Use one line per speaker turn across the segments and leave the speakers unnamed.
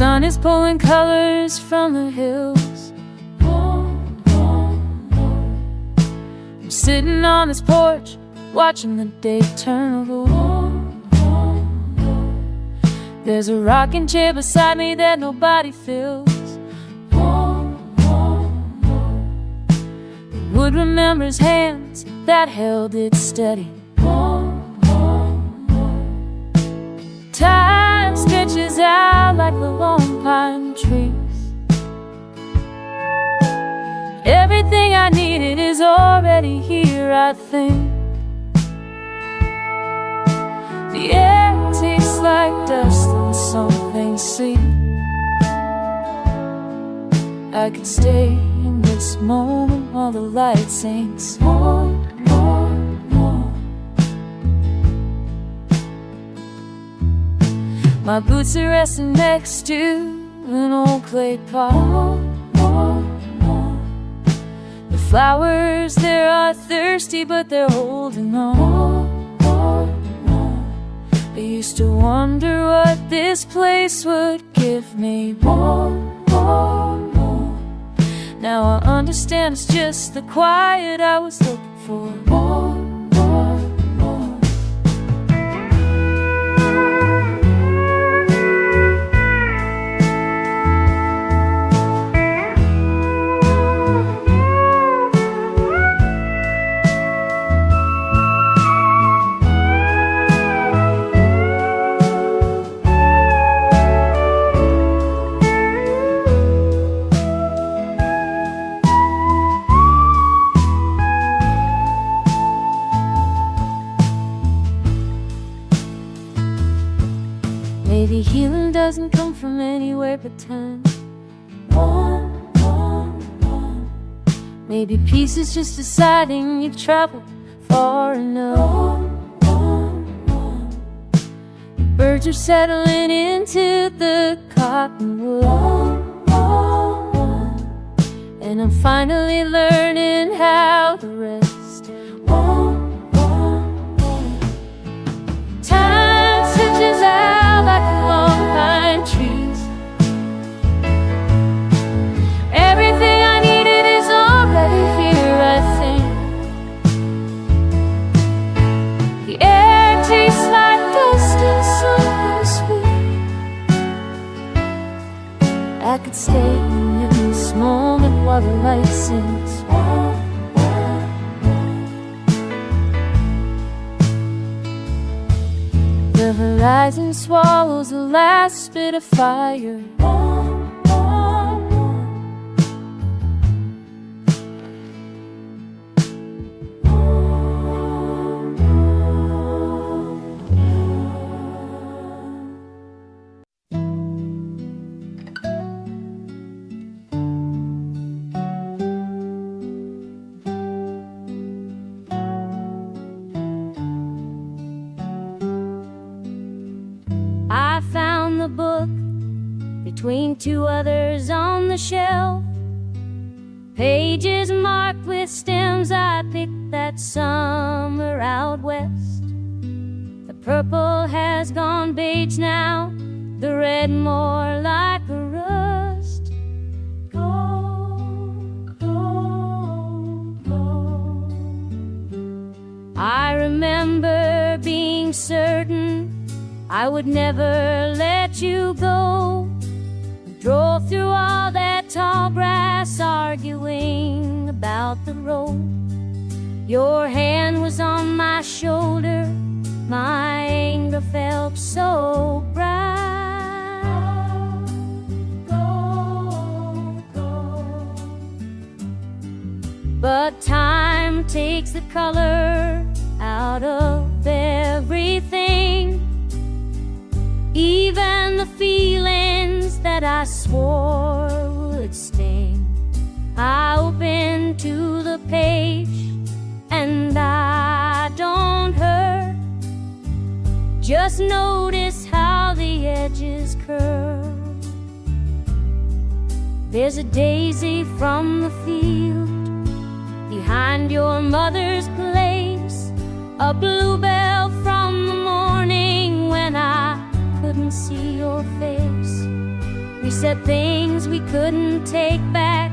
sun is pulling colors from the hills. I'm sitting on this porch, watching the day turn over. There's a rocking chair beside me that nobody fills. The wood remembers hands that held it steady. Time stretches out like the long pine trees. Everything I needed is already here, I think. The air tastes like dust and something sweet. I could stay in this moment while the light sinks more, more, more. My boots are resting next to an old clay pot. The flowers there are thirsty, but they're holding on. I used to wonder what this place would give me more, more, more. Now I understand it's just the quiet I was looking for. More, more, more. Maybe healing doesn't come from anywhere but time. Maybe peace is just deciding you've traveled far enough. The birds are settling into the cottonwood, and I'm finally learning how to rest. Time stretches out like long pine trees. Everything I needed is already here, I think. The air tastes like dust and something sweet. I could stay in this moment while the light sinks. The horizon swallows the last bit of fire. I found the book between two others on the shelf. Pages marked with stems I picked that summer out west. The purple has gone beige now, the red more like a rust. Go, go, go. I remember being certain I would never let you go. We drove through all that tall grass, arguing about the road. Your hand was on my shoulder, my anger felt so bright. Go, go. But time takes the color out of everything. Even the feelings that I swore would sting. I open to the page and I don't hurt. Just notice how the edges curve. There's a daisy from the field behind your mother's place, a bluebell from the morning when I couldn't see your face. We said things we couldn't take back.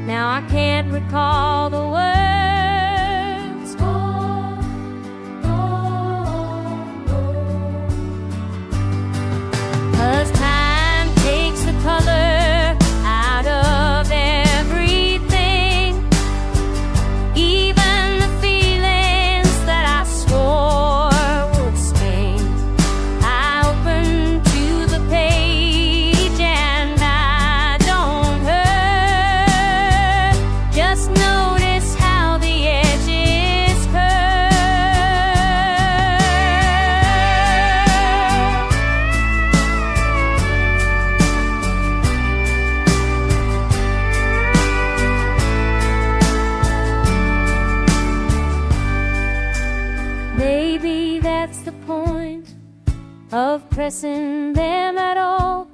Now I can't recall the words. Cause time takes the color out of everything, even the feelings that I swore would stay. I open to the page and I don't hurt. Just notice how the edges curve. Maybe that's the point of pressing them at all,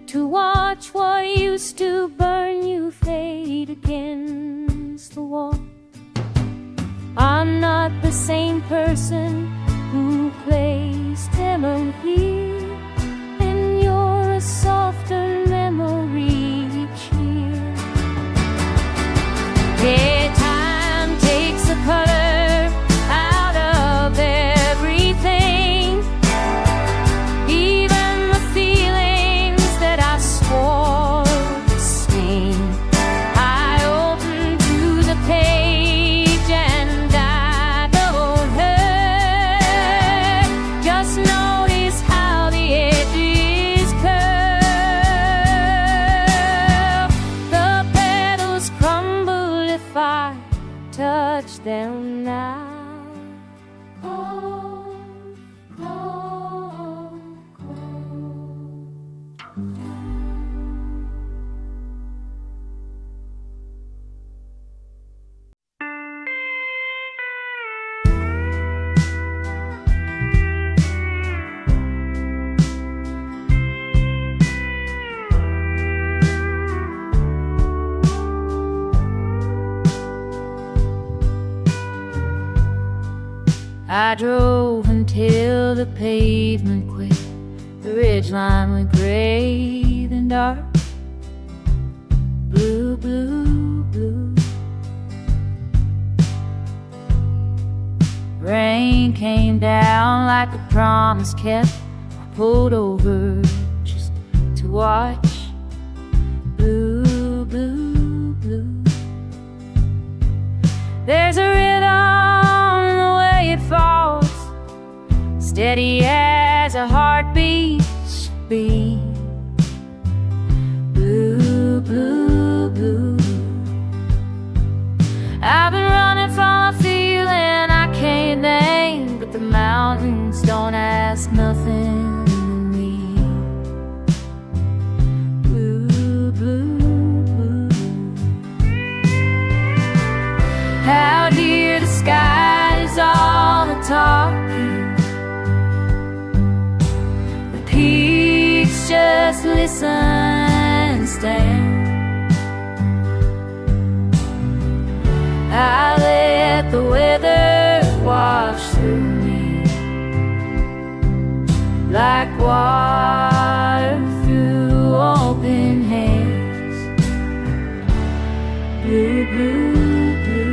to watch what used to burn you fade against the wall. I'm not the same person who placed Emily, and you're a softer memory each year. Yeah, time takes the color out of everything, even the feelings that I swore to stain. I open to the page and I don't hurt. Just notice how the edges curve. The petals crumble if I touch them now. Oh, oh, oh. I drove until the pavement quit. The ridgeline went gray, then dark. Blue, blue, blue. Rain came down like a promise kept. I pulled over just to watch. Blue, blue, blue. There's a rhythm in the way it falls, steady as a heartbeat should be. Blue, blue, blue. I've been running from a feeling I can't name, but the mountains don't ask nothing of me. Blue, blue, blue. Out here the sky is all the talking, the peaks just listen and stand. I let the weather wash through me like water through open hands. Blue, blue, blue.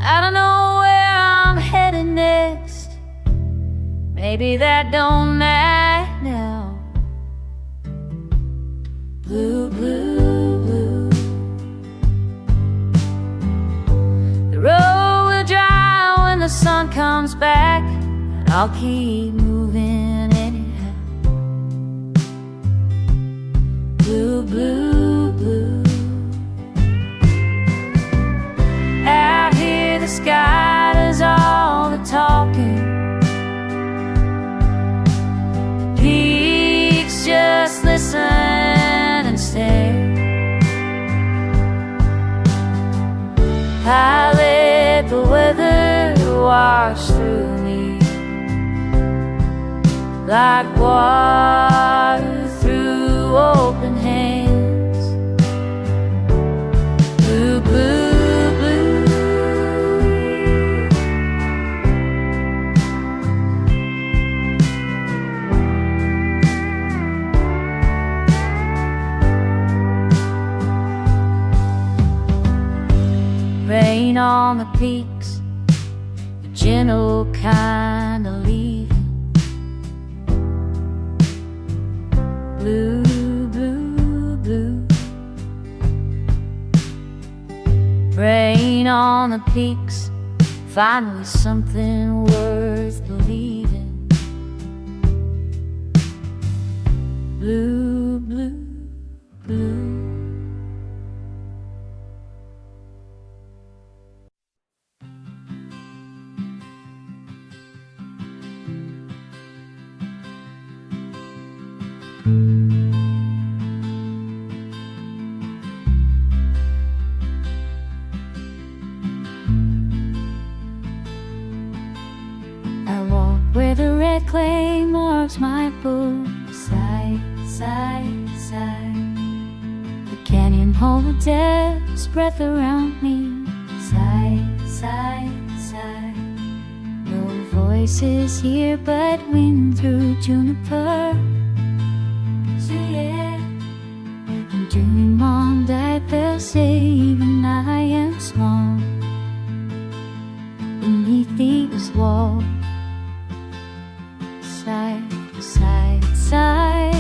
I don't know where I'm headed next. Maybe that don't matter now. Blue, blue, blue. The road will dry when the sun comes back, and I'll keep moving anyhow. Blue, blue, blue. Out here the sky does all the talking, the peaks just listen and stare. I let the weather wash through me like water through open hands. Rain on the peaks, a gentle kind of leaving. Blue, blue, blue. Rain on the peaks, finally something worth believing. Blue, blue, blue. I walk where the red clay marks my boots, side, side, side. The canyon hold a death's breath around me, side, side, side. No voices here but wind through juniper. So yeah, I'm dreaming on that they'll say even I am small beneath these walls. Side, side, side.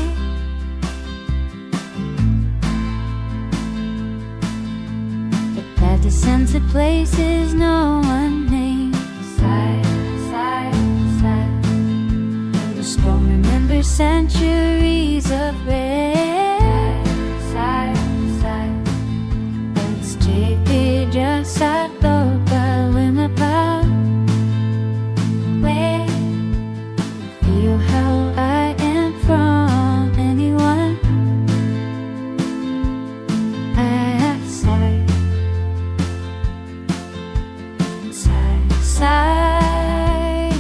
The path descends to places no one names. Side, side, side. The storm remembers centuries of rain. Side, side, side. Let's take it just I thought by when my power. Feel how I am from anyone. Side, side, side.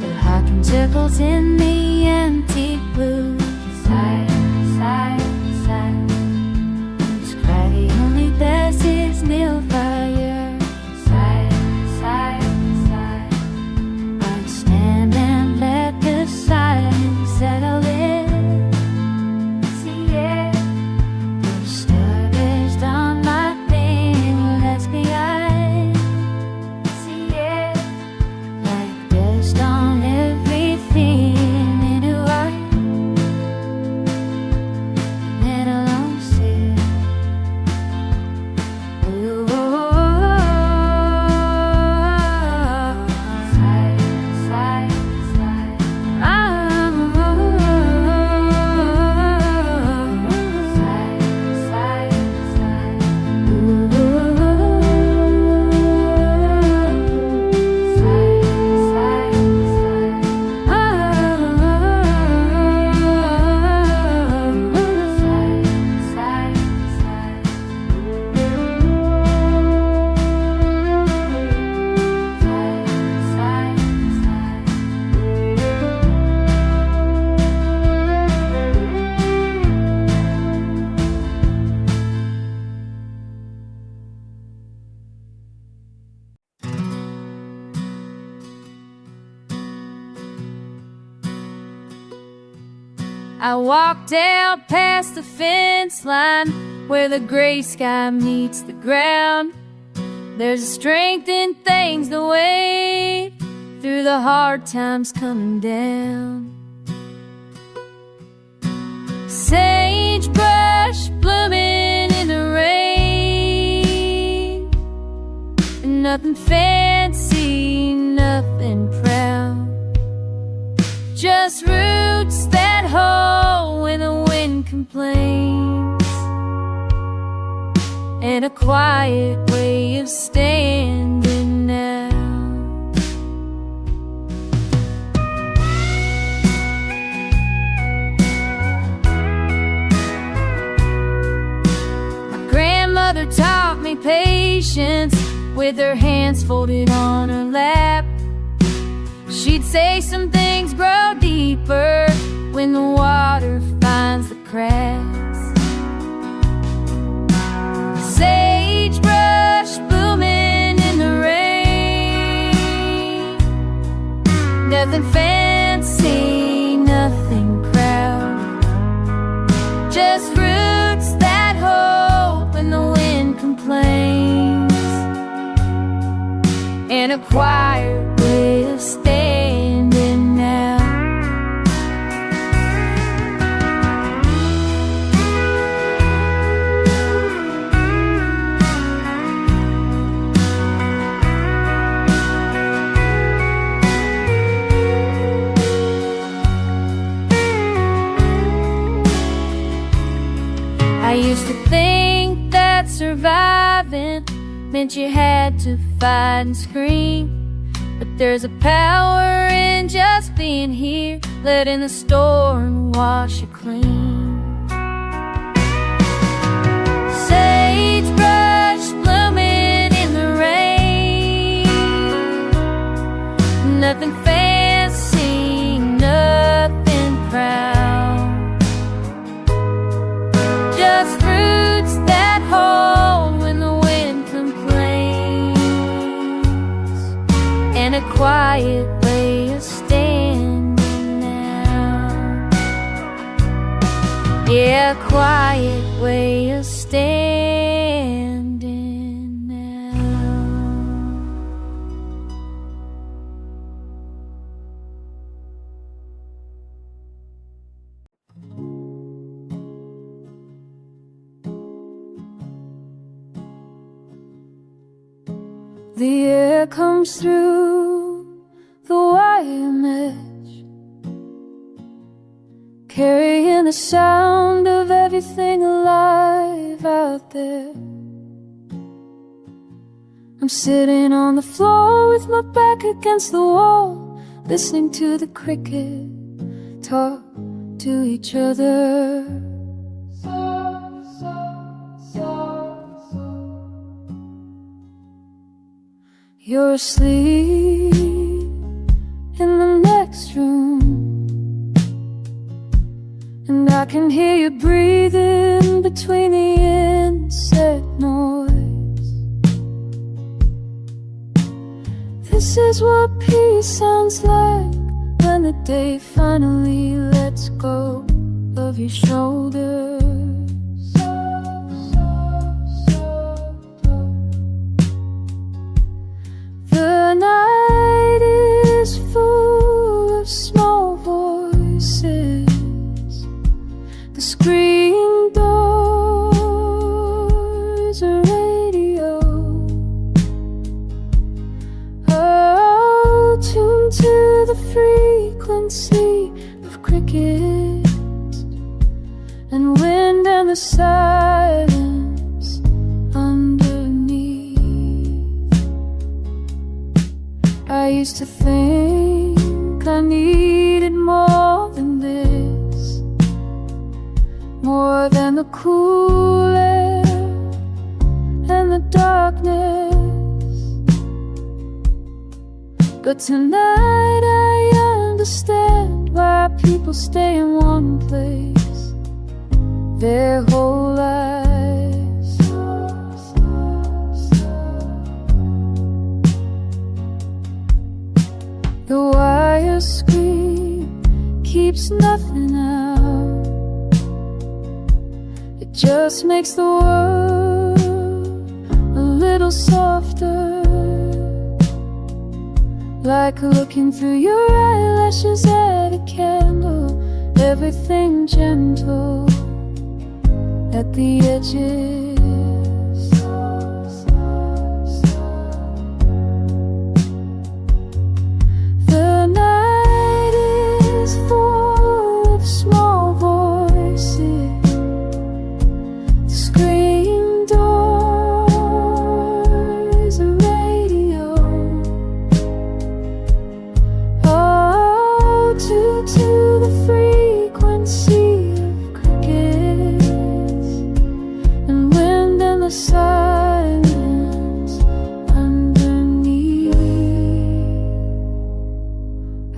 The heart circles in the empty blue. Side, side, side. It's cry the only best is nil fire. Settle in, see it. The stars on my thing left behind. See it, like dust on everything in a white. Let alone sit. Ooh, side, side, side. I walk down past the fence line where the gray sky meets the ground. There's a strength in things to wave through the hard times coming down. Sagebrush blooming in the rain. Nothing fancy, nothing proud. Just roots that hold when the wind complains, and a quiet way of standing now. My grandmother taught me patience with her hands folded on her lap. She'd say some things grow deeper when the water finds the cracks. Sagebrush blooming in the rain. Nothing fancy, nothing proud. Just roots that hold complains, and a quiet way of standing now. I used to think that surviving meant you had to fight and scream, but there's a power in just being here, letting the storm wash you clean. Sagebrush blooming in the rain, nothing fancy, nothing proud, just roots that hold when the wind complains, and a quiet way of standing now. Yeah, a quiet way of standing now. The air comes through the wire mesh, carrying the sound of everything alive out there. I'm sitting on the floor with my back against the wall, listening to the cricket talk to each other. You're asleep in the next room, and I can hear you breathing between the insect noise. This is what peace sounds like, when the day finally lets go of your shoulders. The night is full of small voices, the screen doors, a radio, oh, tuned to the frequency of crickets and wind and the silence underneath. I used to think I needed more than this, more than the cool air and the darkness. But tonight I understand why people stay in one place their whole lives. The wire screen keeps nothing out, it just makes the world a little softer, like looking through your eyelashes at a candle, everything gentle at the edges. The night is full of small voices, the screen doors, a radio, oh, to the frequency of crickets and wind and the silence underneath.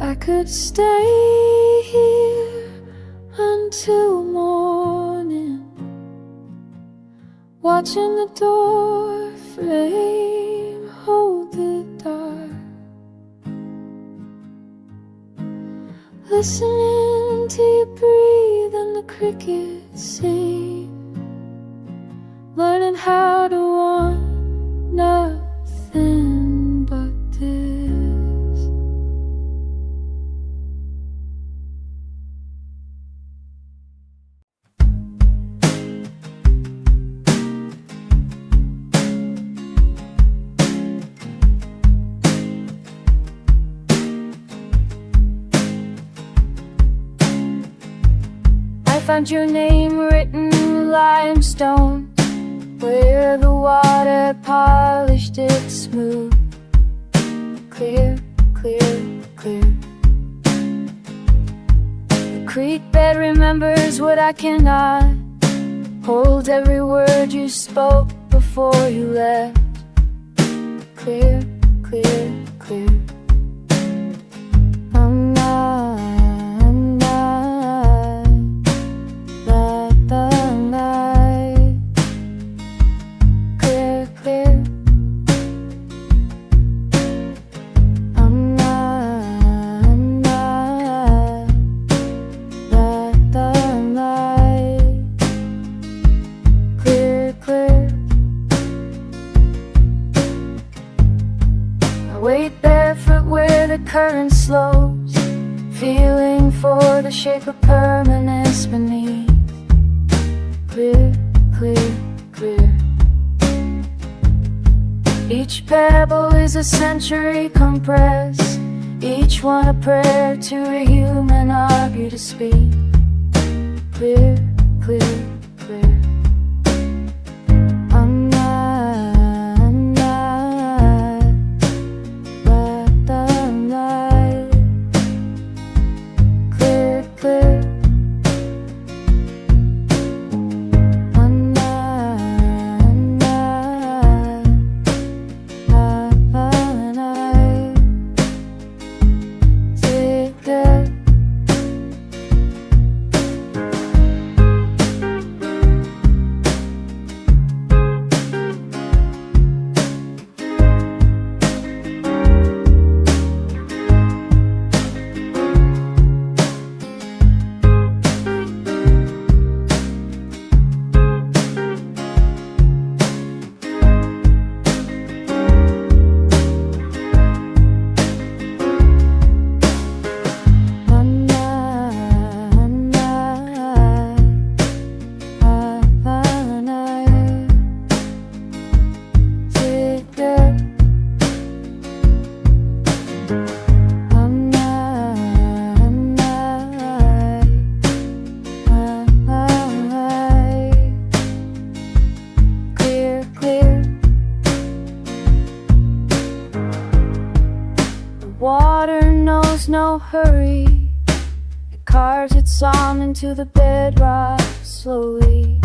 I could stay here until morning, watching the door frame hold the dark, listening to you breathe and the crickets sing, learning how to found your name written in limestone, where the water polished it smooth. Clear, clear, clear. The creek bed remembers what I cannot. Holds every word you spoke before you left. Clear, clear, clear. I'm not clear, clear. I'm clear, clear. I wait barefoot where the current slows, feeling for the shape of permanence beneath. Clear, clear, clear. Each pebble is a century compressed, each one a prayer to a human argue to speak. Clear, clear, clear. I'm clear, clear. No hurry, it carves its song into the bedrock slowly.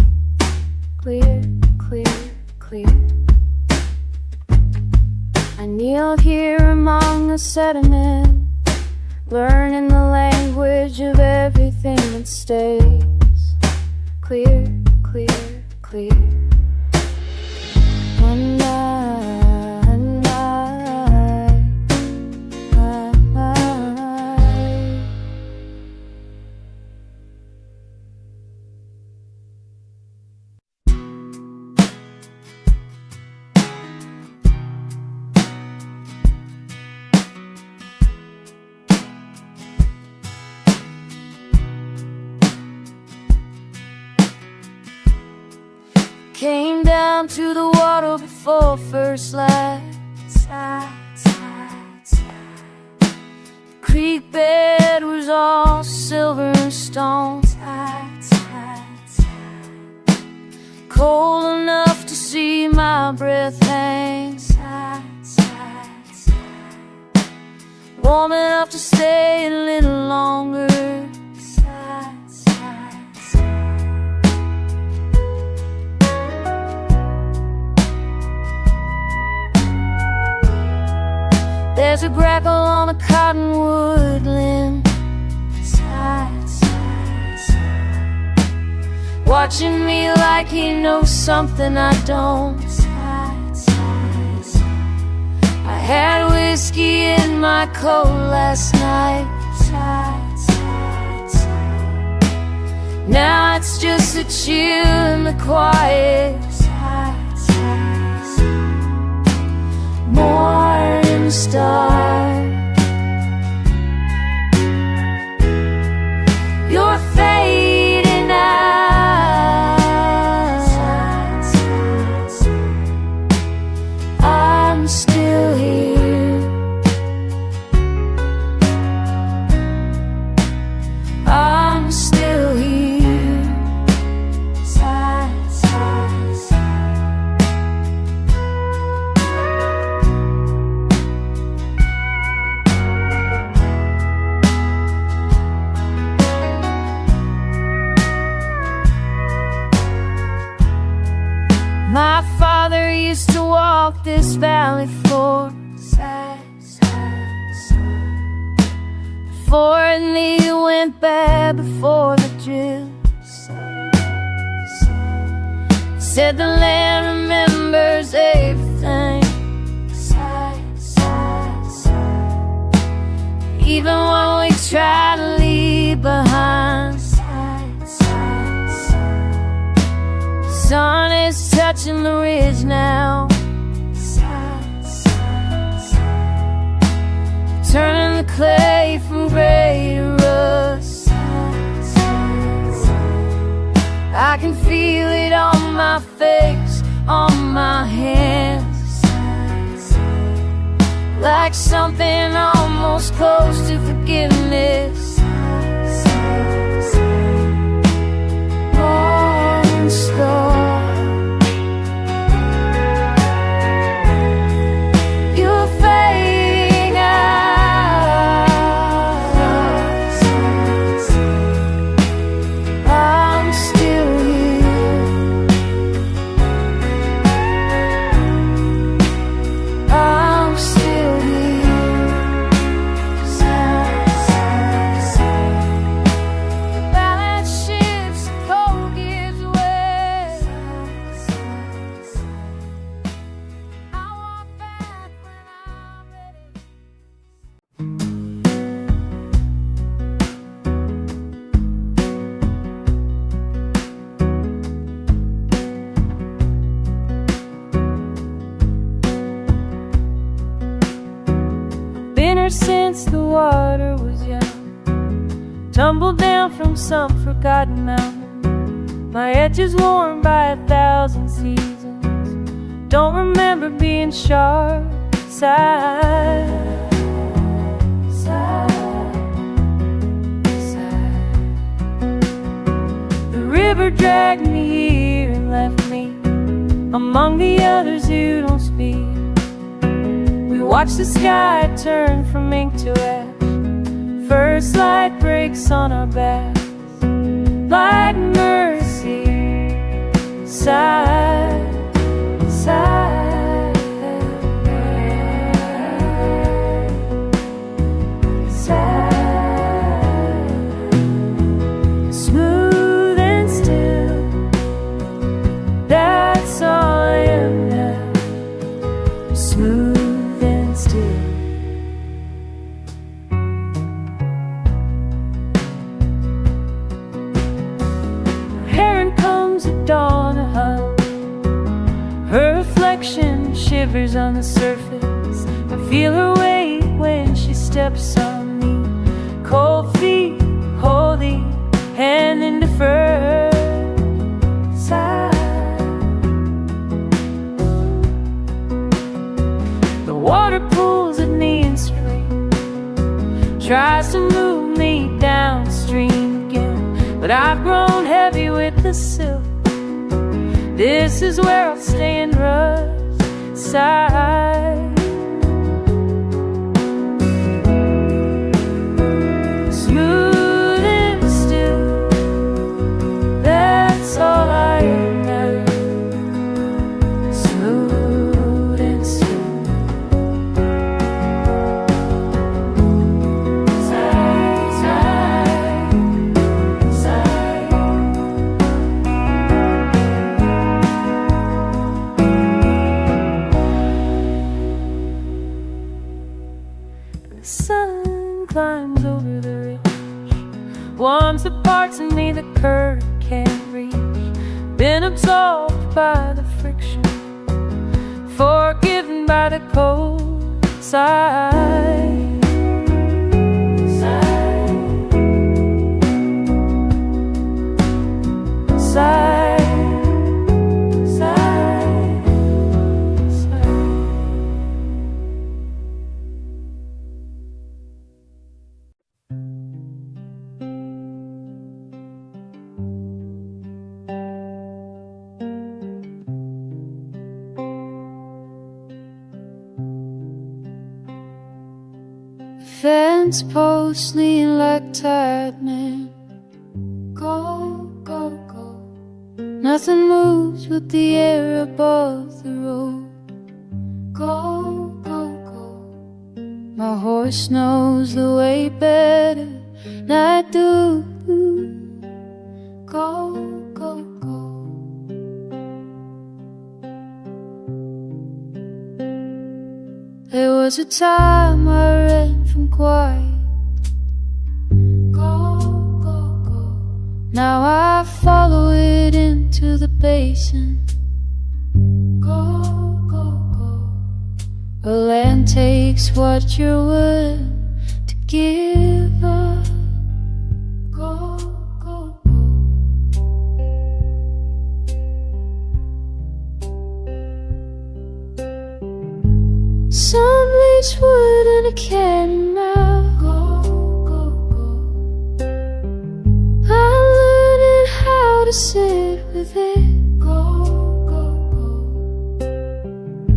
Clear, clear, clear. I kneel here among the sediment, learning the language of everything that stays. Clear, clear, clear. And came down to the water before first light. Creek bed was all silver and stone, cold enough to see my breath hang, warm enough to stay a little longer. There's a grackle on a cottonwood limb, watching me like he knows something I don't. I had whiskey in my coat last night, now it's just a chill in the quiet. Morning star, you're fading out. I'm still here, I'm still here. My father used to walk this valley floor, side, side, side. Before a knee went bad, before the drill, side, side. Said the land remembers everything, side, side, side. Even when we try to leave behind, side, side, side. Sun is touching the ridge now, side, side, side. Turning the clay from gray to rust, side, side, side. I can feel it on my face, on my hands, side, side. Like something almost close to forgiveness, side, side, side. Morning star, you're fading out, side, side. I'm still here, I'm still here, side, side, side. Balance shifts, the pole gives way, side, side, side. I walk back when I'm ready. Been here since the water was young, tumbled down from some forgotten mountain. My edges worn by 1,000 seasons. Don't remember being sharp side, side, side. The river dragged me here and left me among the others who don't speak. We watch the sky turn from ink to ash. First light breaks on our backs like mercy, side, side, side. Smooth and still, that's all I am now. Smooth and still. Heron comes at dawn, a hug. Her reflection shivers on the surface. I feel her weight when she steps on me. Cold feet, holy, hand in the fur, side. The water pulls at me in spring, tries to move me downstream again, but I've grown heavy with the silk. This is where I'll stay and rust, side. Smooth and still, that's all I am now. Smooth and still, side, side, side. The sun climbs over the ridge, warms the parts of me the current can't reach. Been absorbed by the friction, forgiven by the cold, side, side, side, side, side. Fence posts lean like tired men. Go, go, go. Nothing moves with the air above the road. Go, go, go. My horse knows the way better than I do. Go, go, go. There was a time I ran from quiet. Go, go, go. Now I follow it into the basin. Go, go, go. A land takes what you're willing to give up. Go, go, go. Sun bleached wood and a cannon mouth. Go, go, go. I'm learning how to sit with it. Go, go, go.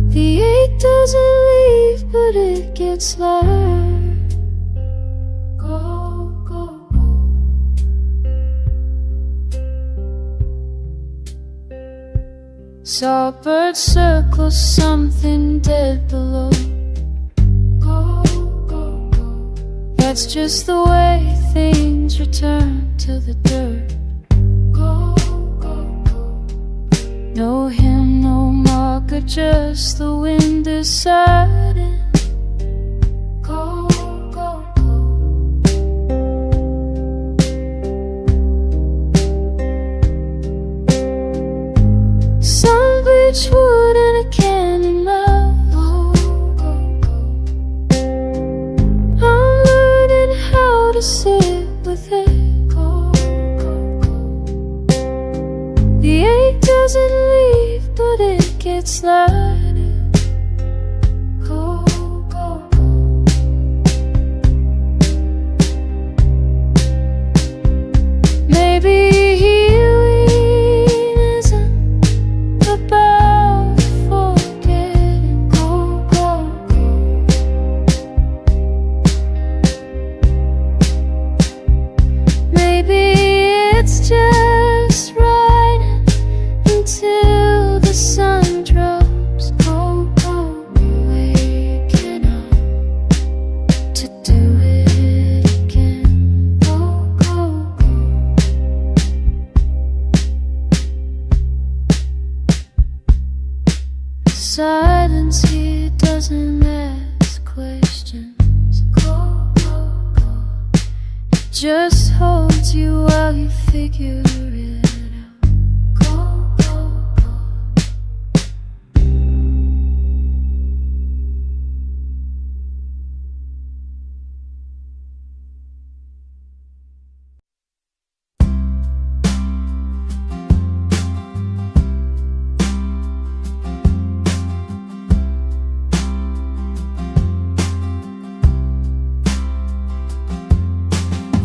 The ache doesn't leave, but it gets louder. Go, go, go. Saw a bird circle something dead below. Go, go, go. That's just the way things return to the dirt. Go, go, go. No hymn, no marker, just the wind deciding. Go, go, go. Some bleached wood and a cannon mouth. Go, go, go. I'm learning how to sit with it. Go, go, go. The ache doesn't leave, but it gets lighter. Go, go, go. Maybe healing isn't about forgetting. Go, go, go. Maybe it's just riding until the sun drops. Go, go, waking up to do it again. Go, go, go. Silence here doesn't ask questions. Go, go, go. It just holds you while you figure it out. Go, go, go.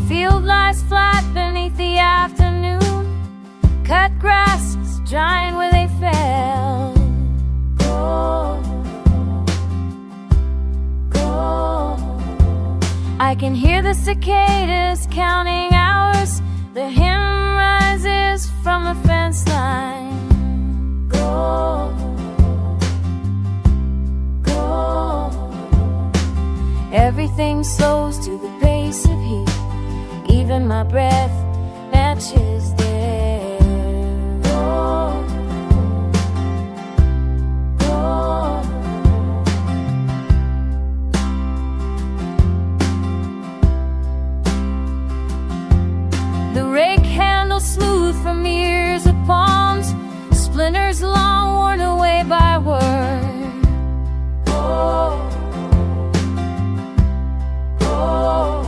Field lies flat beneath the afternoon. Cut grass is drying where they fell. Go, go. I can hear the cicadas counting hours. The hymn rises from the fence line. Go, go. Everything slows to the pace of heat. Even my breath matches theirs. Go, go. The rake handle smooth from years of palms. Splinters long worn away by word. Go, go.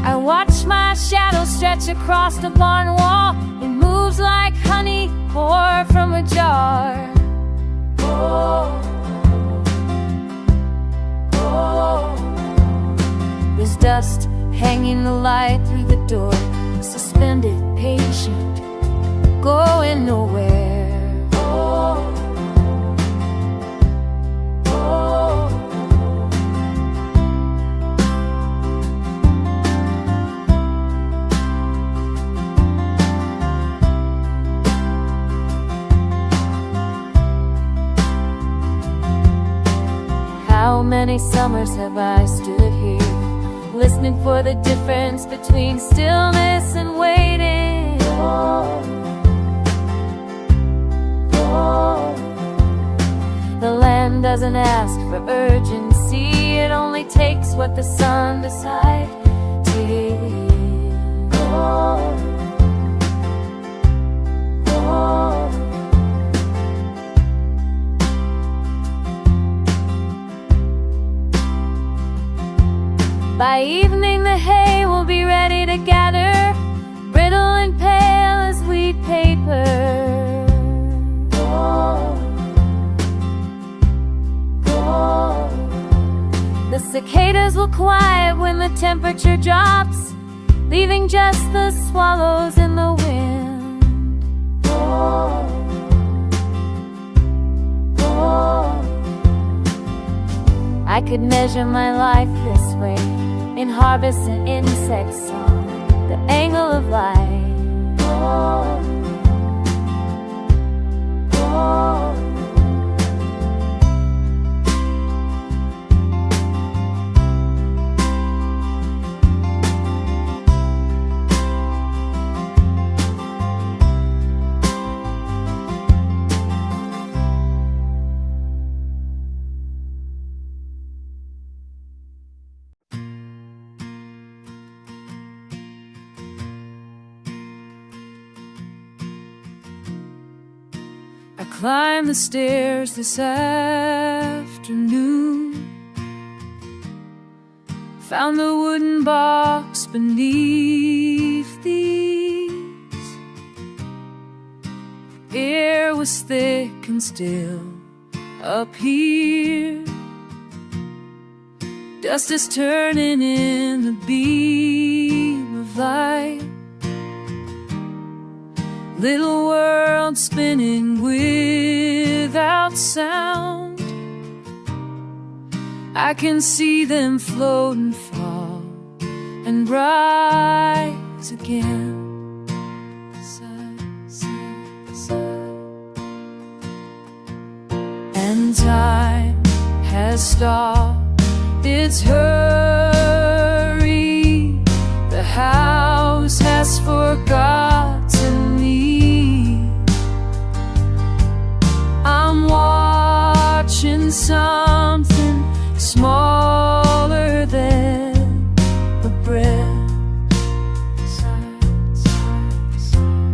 I watch my shadow stretch across the barn wall. It moves like honey poured from a jar. Oh, oh. There's dust hanging the light through the door. Suspended, patient, going nowhere. Oh, oh. many summers have I stood here, listening for the difference between stillness and waiting. The land doesn't ask for urgency, it only takes what the sun decides to. By evening the hay will be ready to gather, brittle and pale as wheat paper. The cicadas will quiet when the temperature drops, leaving just the swallows in the wind. I could measure my life this way, in harvest and insect song, the angle of light.
I climbed the stairs this afternoon, found the wooden box beneath these. Air was thick and still up here. Dust is turning in the beam of light. Little world spinning without sound. I can see them float and fall and rise again. Sigh, sigh, sigh. And time has stopped its hurry. The house has forgotten me. I'm watching something smaller than a breath. Sigh, sigh, sigh.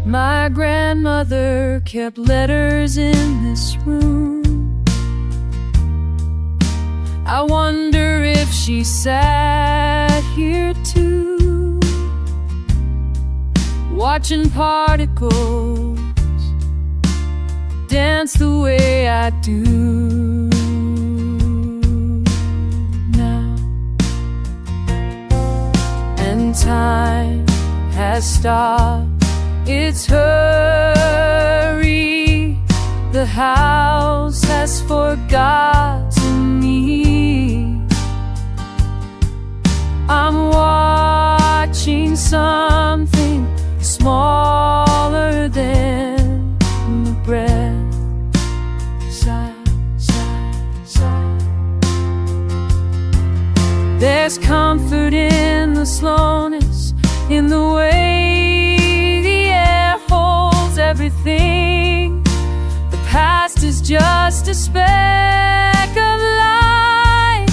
My grandmother kept letters in this room. I wonder if she sat here too, watching particles dance the way I do now. And time has stopped its hurry. The house has forgotten me. I'm watching something smaller than the breath. Sigh, sigh, sigh. There's comfort in the slowness, in the way the air holds everything. The past is just a speck of light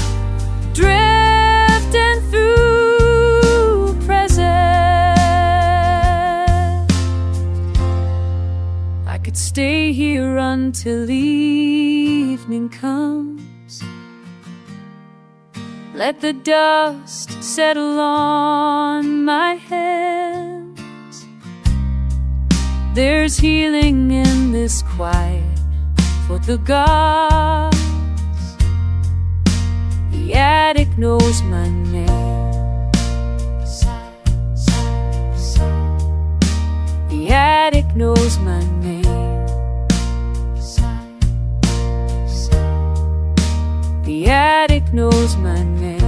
drifting through present. I could stay here until evening comes. Let the dust settle on my hands. There's healing in this quiet for the gods. The attic knows my name. Sigh, sigh, sigh. The attic knows my name. Sigh, sigh. The attic knows my name.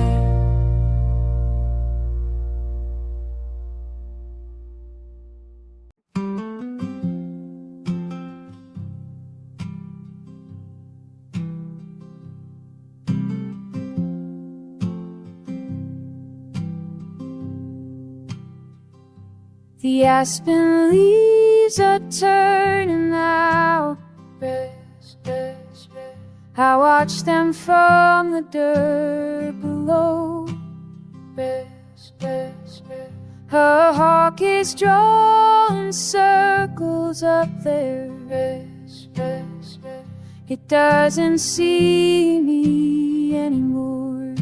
The aspen leaves are turning now. Rest, rest, rest. I watch them from the dirt below. Rest, rest, rest. Her hawk is drawing circles up there. Rest, rest, rest. It doesn't see me anymore.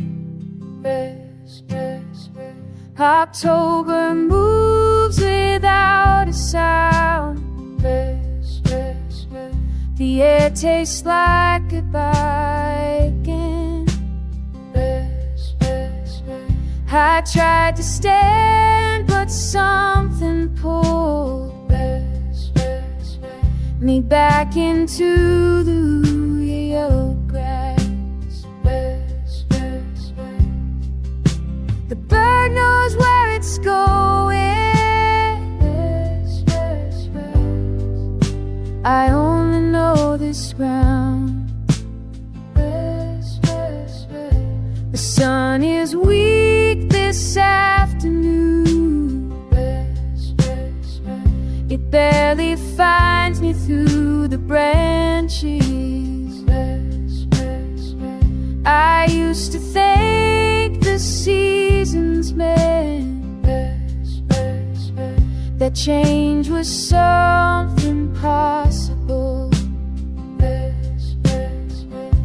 Rest, rest, rest. October moves without a sound. Rest, rest, rest. The air tastes like goodbye again. Rest, rest, rest. I tried to stand, but something pulled rest, rest, rest. Me back into the yellow grass. Rest, rest, rest. The bird knows where it's going. Rest, rest, rest. I only know this ground. Rest, rest, rest. The sun is weak this afternoon. Rest, rest, rest. It barely finds me through the branches. Rest, rest, rest. I used to think the seasons meant rest, rest, rest. That change was something possible. Rest, rest, rest.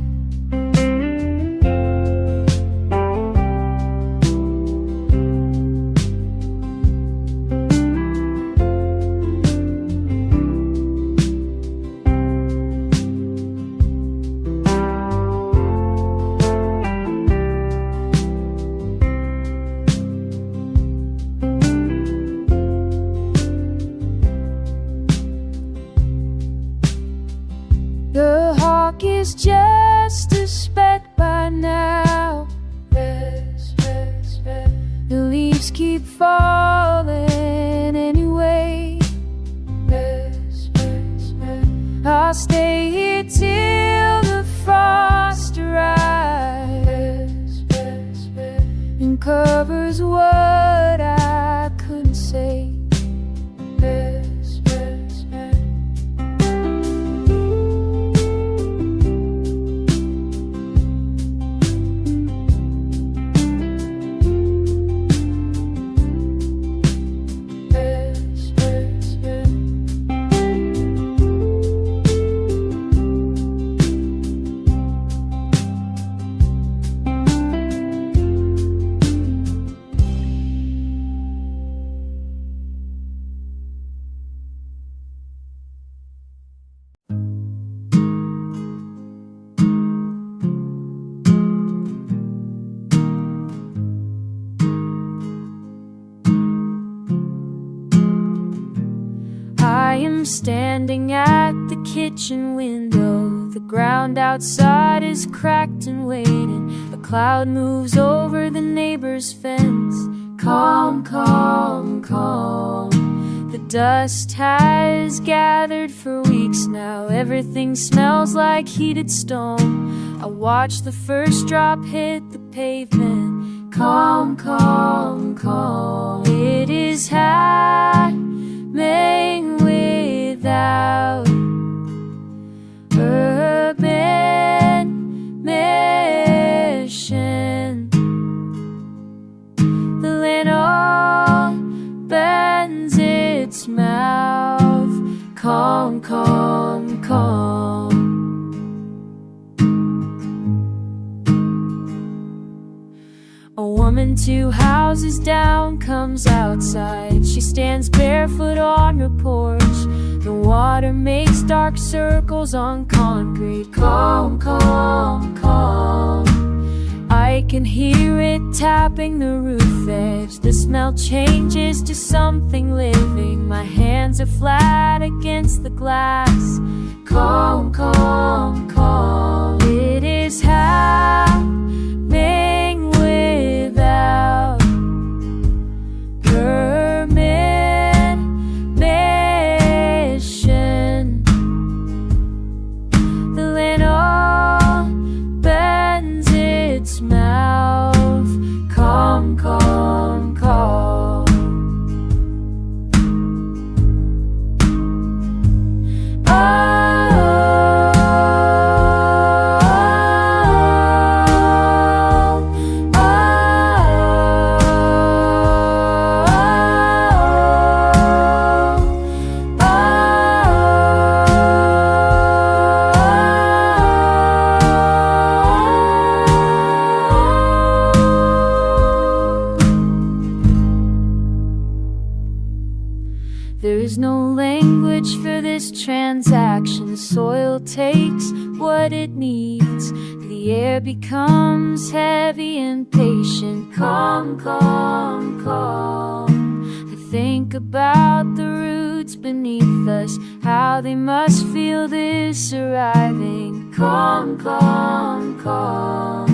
The hawk is just a speck by now. Rest, rest, rest. The leaves keep falling anyway. Rest, rest, rest. I'll stay here till the frost arrives. Rest, rest, rest. And covers what I couldn't say. Rest, rest, rest. Rest, rest, rest. I am standing at the kitchen window. The ground outside is cracked and waiting. A cloud moves over the neighbor's fence. Calm, calm, calm. The dust has gathered for weeks now. Everything smells like heated stone. I watch the first drop hit the pavement. Calm, calm, calm. It is happening without permission. The land opens its mouth. Calm, calm, calm. A woman 2 houses down comes outside. She stands barefoot on her porch. The water makes dark circles on concrete. Calm, calm, calm. I can hear it tapping the roof edge. The smell changes to something living. My hands are flat against the glass. Calm, calm, calm. It is happening without permission. The land opens its mouth. Calm, calm, calm. There is no language for this transaction. The soil takes what it needs. The air becomes heavy and patient. Calm, calm, calm. I think about the roots beneath us, how they must feel this arriving. Calm, calm, calm.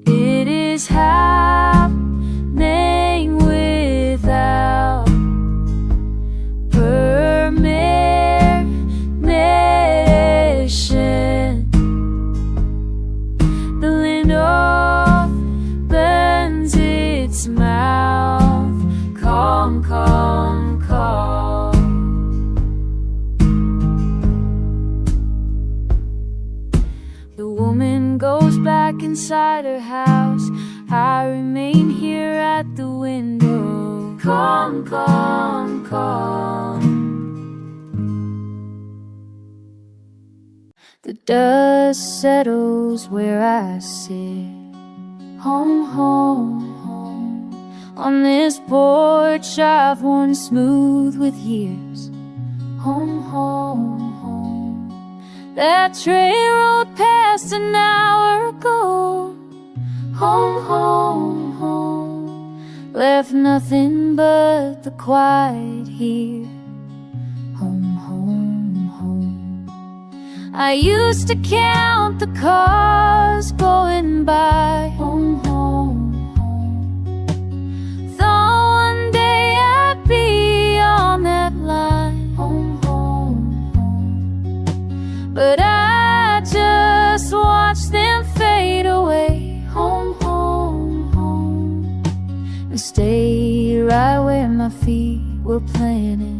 It is happening without permission. The wind opens its mouth. Calm, calm, calm. The woman goes back inside her house. I remain here at the window. Calm, calm, calm. The dust settles where I sit. Home, home, home. On this porch I've worn smooth with years. Home, home, home. That train rolled past an hour ago. Home, home, home. Left nothing but the quiet here. Home, home, home. I used to count the cars going by. Home, home, home. Thought one day I'd be on that line. Home, home, home. But I just watched them fade away. Home, home, home. And stayed right where my feet were planted.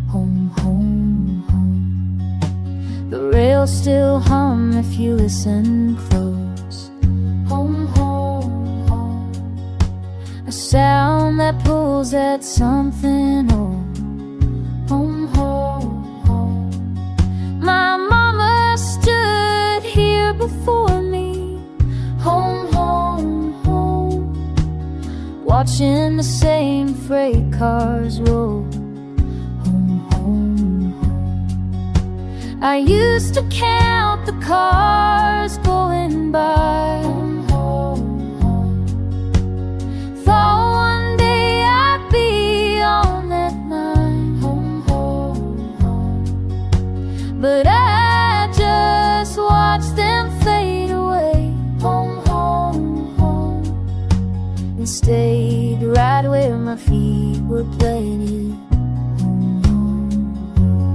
Home, home, home. The rails still hum if you listen close. Home, home, home. A sound that pulls at something old. Home, home, home. My mama stood here before me. Home, home, home. Watching the same freight cars roll. Home, home, home. I used to count the cars going by. Home, home, home. Thought one day I'd be on that line. Home, home, home. But I just watched them fade away. Home, home, home. And stayed right where my feet were planted. Home, home, home.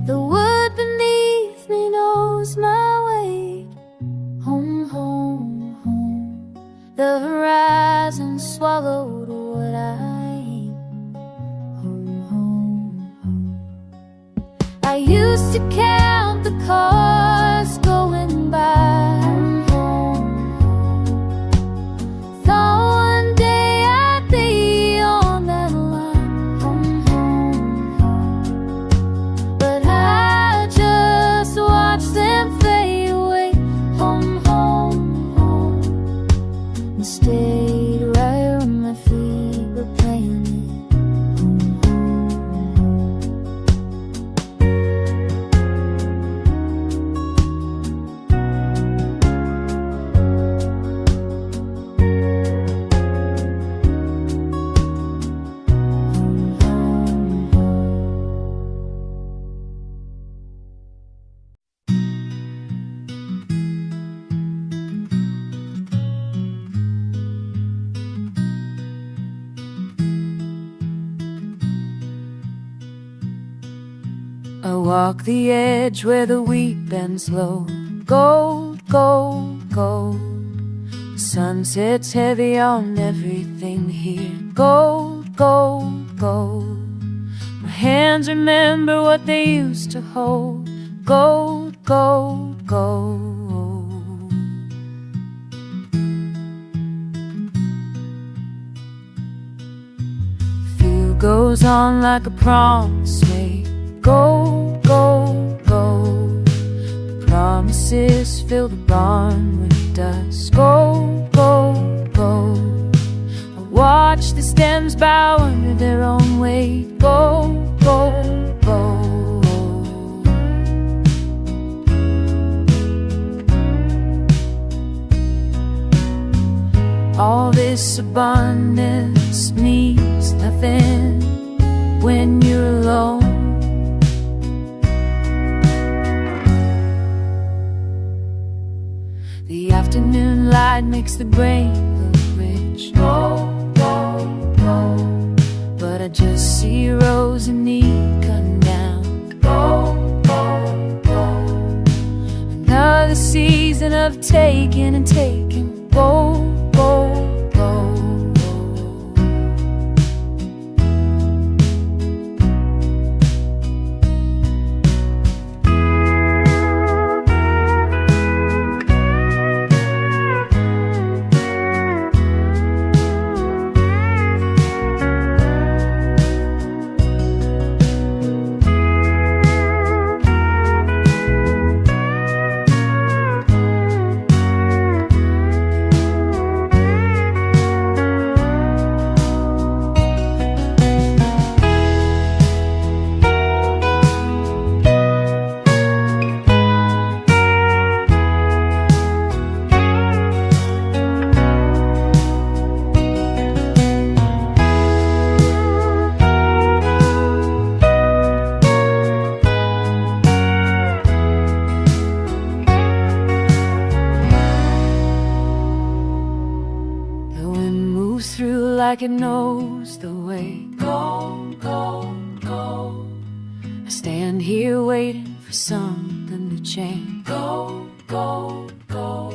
The wood beneath me knows my weight. Home, home, home. The horizon swallowed what I ate. Home, home, home. I used to count the cars going by. Home, home, home. Thought one day I'd be on that line. Home, home, home. But I just watched them fade away. Home, home, home. And stayed right where my feet were planted. Home, home, home. Home, home, home. I walk the edge where the wheat bends low. Gold, gold, gold. The sun sets heavy on everything here. Gold, gold, gold. My hands remember what they used to hold. Gold, gold, gold. goes on like a promise made. Go, go, go. The promises fill the barn when it does. Go, go, go. I watch the stems bow under their own weight. Go, go, go. All this abundance means nothing when you're alone. The afternoon light makes the brain look rich. Go, go, go. But I just see rows of need cutting down. Go, go, go. Another season of taking and taking. Go, go, go. Like it knows the way. Go, go, go. I stand here waiting for something to change. Go, go, go.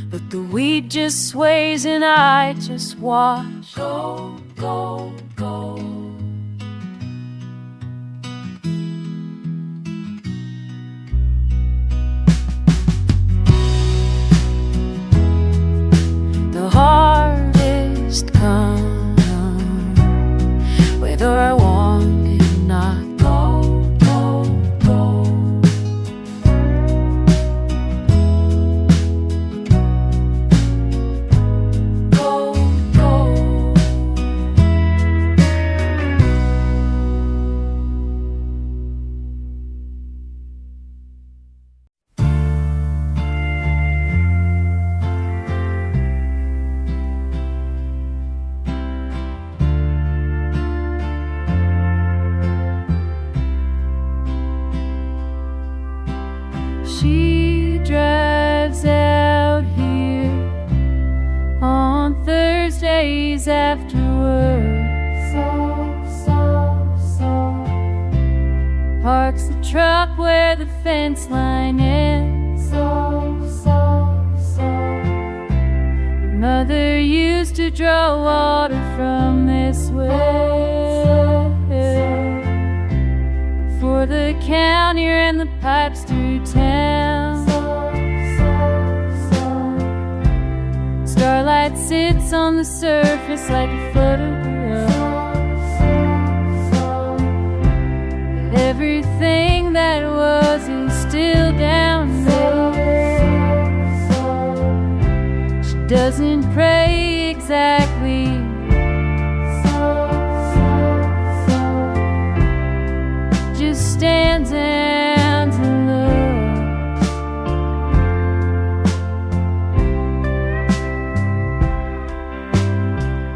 But the wheat just sways and I just watch. Go, go, go. The harvest comes whether I want it or not. Go, go, go. Go, go. She drives out here on Thursdays after work. Parks the truck where the fence line ends. Her mother used to draw water from this well for the county and the pipes through town. Starlight sits on the surface like a photograph. Everything that was is still down there. She doesn't pray exactly. Just stands and looks.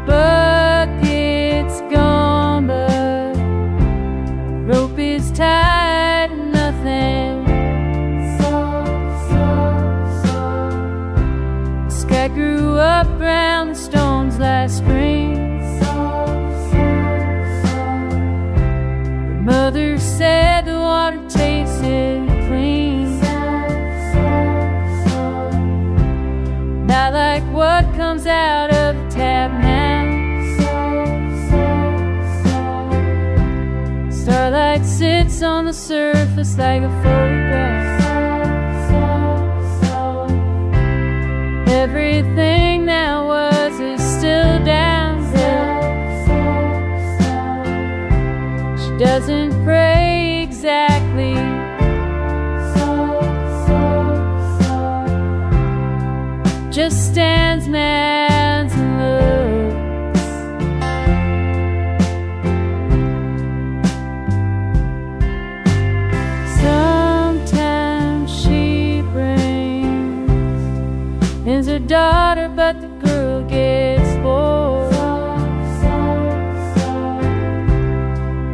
Bucket's gone, but rope is tied to nothing. The sky grew up round the stones last spring. Her mother said the water tasted clean. Not like what comes out of the tap now. Starlight sits on the surface like a photograph. Everything that was is still down there. just stands man and looks. Sometimes she brings is her daughter, but the girl gets bored.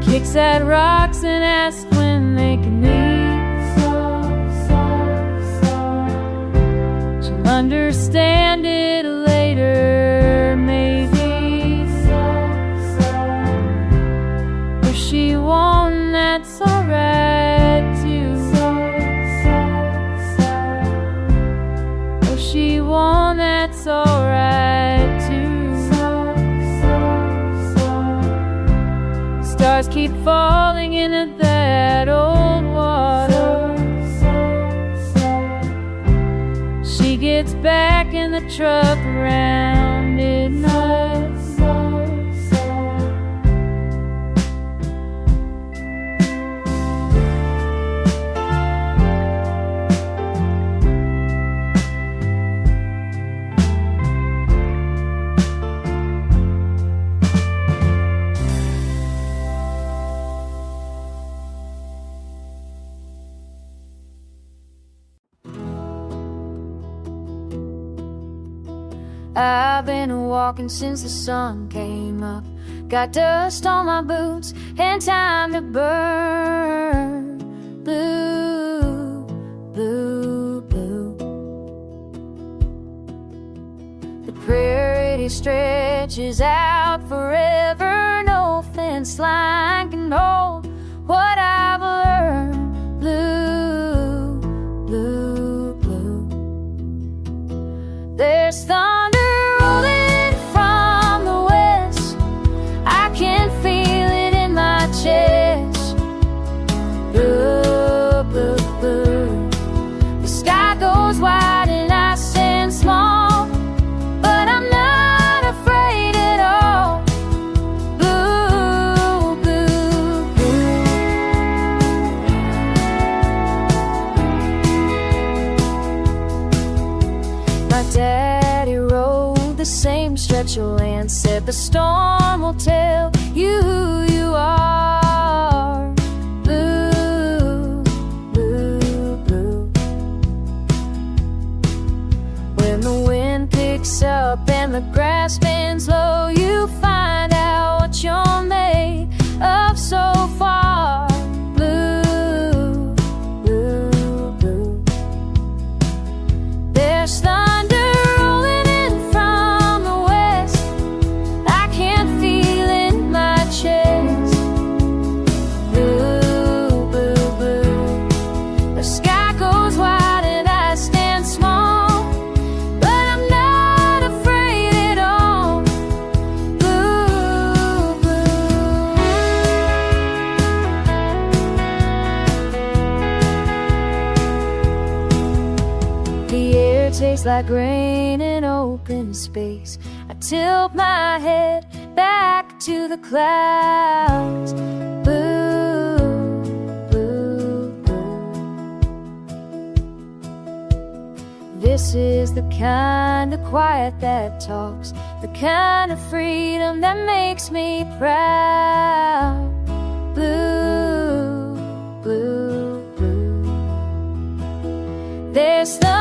Kicks at rocks and asks when they can eat. She'll understand it later, maybe. If she won't, that's alright too. If she won't, that's alright too. Stars keep falling into that old water. She gets back in the truck around midnight. I've been walking since the sun came up. Got dust on my boots and time to burn. Blue, blue, blue. The prairie stretches out forever. No fence line can hold what I've learned. Blue, blue, blue. There's thunder rolling from the west. I can feel it in my chest. Blue, blue, blue. The sky goes wide and I stand small, but I'm not afraid at all. Blue, blue, blue. My daddy rode the same stretch of land, said the storm will tell you who you are. Blue, blue, blue. When the wind picks up and the grass bends low, you find out what you're made of so far. Blue, blue, blue. There's thunder rolling in from the west. I can feel it in my chest. Blue, blue, blue. The sky goes wide and I stand small, but I'm not afraid at all. Blue, blue. The air tastes like rain in open space. I tilt my head back to the clouds. Blue, blue, blue. This is the kind of quiet that talks, the kind of freedom that makes me proud. Blue, blue, blue. There's the